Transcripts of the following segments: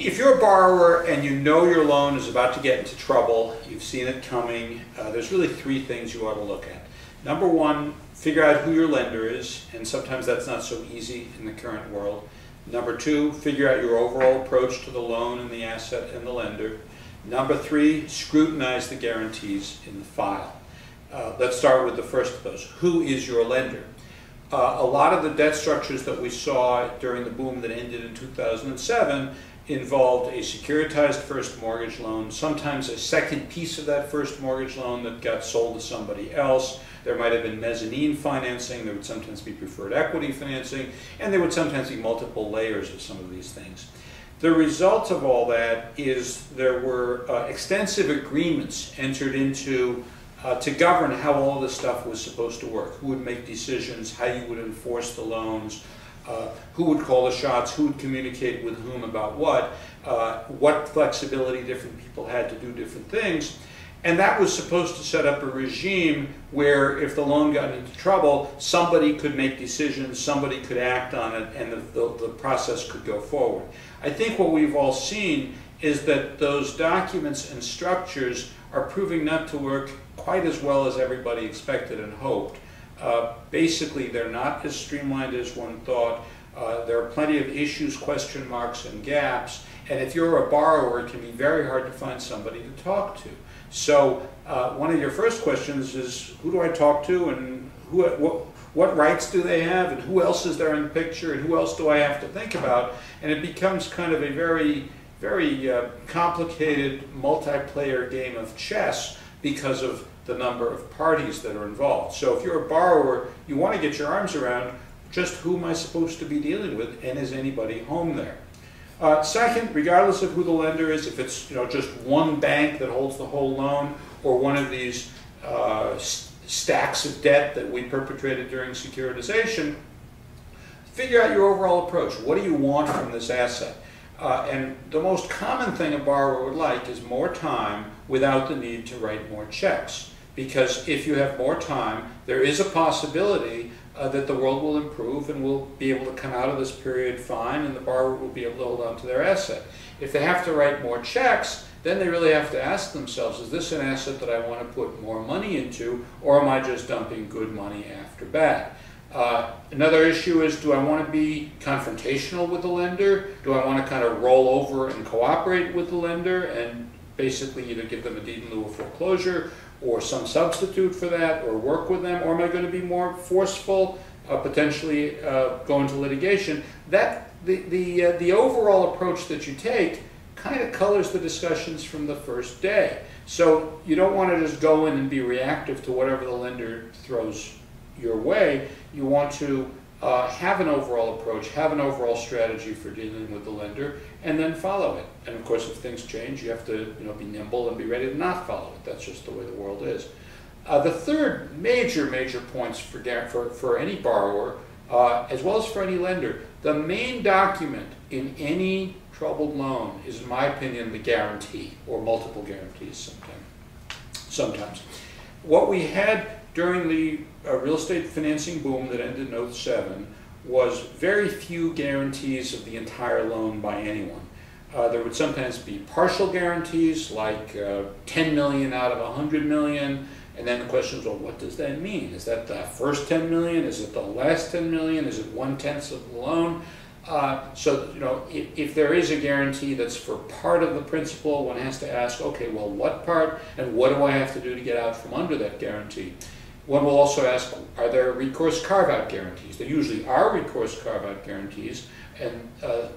If you're a borrower and you know your loan is about to get into trouble, you've seen it coming, there's really three things you ought to look at. Number one, figure out who your lender is, and sometimes that's not so easy in the current world. Number two, figure out your overall approach to the loan and the asset and the lender. Number three, scrutinize the guarantees in the file. Let's start with the first of those. Who is your lender? A lot of the debt structures that we saw during the boom that ended in 2007 involved a securitized first mortgage loan, sometimes a second piece of that first mortgage loan that got sold to somebody else. There might have been mezzanine financing, there would sometimes be preferred equity financing, and there would sometimes be multiple layers of some of these things. The result of all that is there were extensive agreements entered into to govern how all this stuff was supposed to work, who would make decisions, how you would enforce the loans, who would call the shots, who would communicate with whom about what flexibility different people had to do different things. And that was supposed to set up a regime where if the loan got into trouble, somebody could make decisions, somebody could act on it, and the process could go forward. I think what we've all seen is that those documents and structures are proving not to work quite as well as everybody expected and hoped. Basically, they're not as streamlined as one thought. There are plenty of issues, question marks, and gaps. And if you're a borrower, it can be very hard to find somebody to talk to. So one of your first questions is, who do I talk to, and what rights do they have, and who else is there in the picture, and who else do I have to think about? And it becomes kind of a very, very complicated multiplayer game of chess because of the number of parties that are involved. So if you're a borrower, you want to get your arms around just who am I supposed to be dealing with, and is anybody home there? Second, regardless of who the lender is, if it's just one bank that holds the whole loan, or one of these stacks of debt that we perpetrated during securitization, figure out your overall approach. What do you want from this asset? And the most common thing a borrower would like is more time without the need to write more checks. Because if you have more time, there is a possibility that the world will improve and we'll be able to come out of this period fine, and the borrower will be able to hold on to their asset. If they have to write more checks, then they really have to ask themselves, is this an asset that I want to put more money into, or am I just dumping good money after bad? Another issue is, do I want to be confrontational with the lender? Do I want to kind of roll over and cooperate with the lender and basically either give them a deed in lieu of foreclosure or some substitute for that, or work with them? Or am I going to be more forceful, potentially go into litigation? The overall approach that you take kind of colors the discussions from the first day. So you don't want to just go in and be reactive to whatever the lender throws your way. You want to have an overall approach, have an overall strategy for dealing with the lender, and then follow it. And of course, if things change, you have to be nimble and be ready to not follow it. That's just the way the world is. The third major points for any borrower, as well as for any lender, the main document in any troubled loan is, in my opinion, the guarantee, or multiple guarantees sometimes. What we had during the real estate financing boom that ended in 2007 was very few guarantees of the entire loan by anyone. There would sometimes be partial guarantees, like 10 million out of 100 million, and then the question is, well, what does that mean? Is that the first 10 million? Is it the last 10 million? Is it 1/10 of the loan? So, if there is a guarantee that's for part of the principal, one has to ask, okay, well, what part, and what do I have to do to get out from under that guarantee? One will also ask, are there recourse carve-out guarantees? There usually are recourse carve-out guarantees, and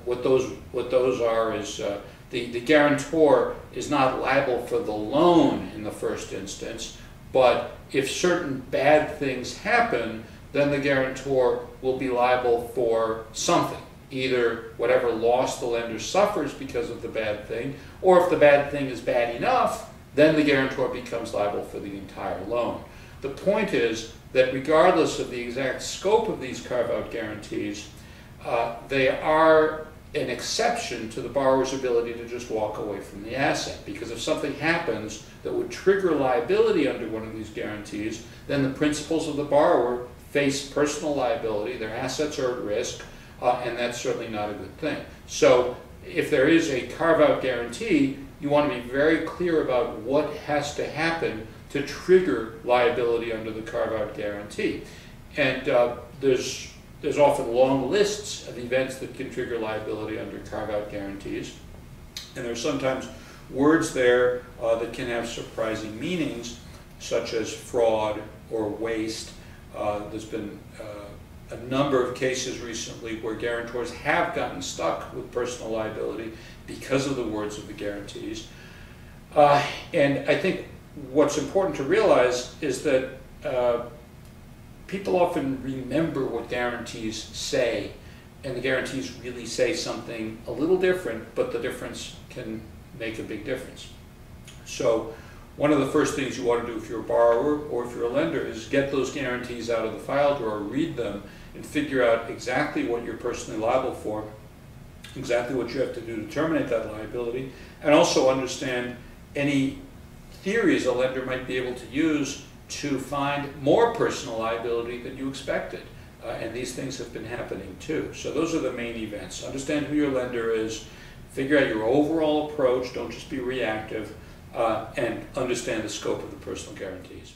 what those are is the guarantor is not liable for the loan in the first instance, but if certain bad things happen, then the guarantor will be liable for something, either whatever loss the lender suffers because of the bad thing, or if the bad thing is bad enough, then the guarantor becomes liable for the entire loan. The point is that regardless of the exact scope of these carve-out guarantees, they are an exception to the borrower's ability to just walk away from the asset. Because if something happens that would trigger liability under one of these guarantees, then the principals of the borrower face personal liability, their assets are at risk, and that's certainly not a good thing. So if there is a carve-out guarantee, you want to be very clear about what has to happen to trigger liability under the carve-out guarantee. And there's often long lists of events that can trigger liability under carve-out guarantees. And there's sometimes words there that can have surprising meanings, such as fraud or waste. There's been a number of cases recently where guarantors have gotten stuck with personal liability because of the words of the guarantees. And I think what's important to realize is that people often remember what guarantees say, and the guarantees really say something a little different, but the difference can make a big difference. So one of the first things you want to do if you're a borrower or if you're a lender is get those guarantees out of the file drawer, read them, and figure out exactly what you're personally liable for, exactly what you have to do to terminate that liability, and also understand any theories a lender might be able to use to find more personal liability than you expected. And these things have been happening too. So those are the main events. Understand who your lender is, figure out your overall approach, don't just be reactive, and understand the scope of the personal guarantees.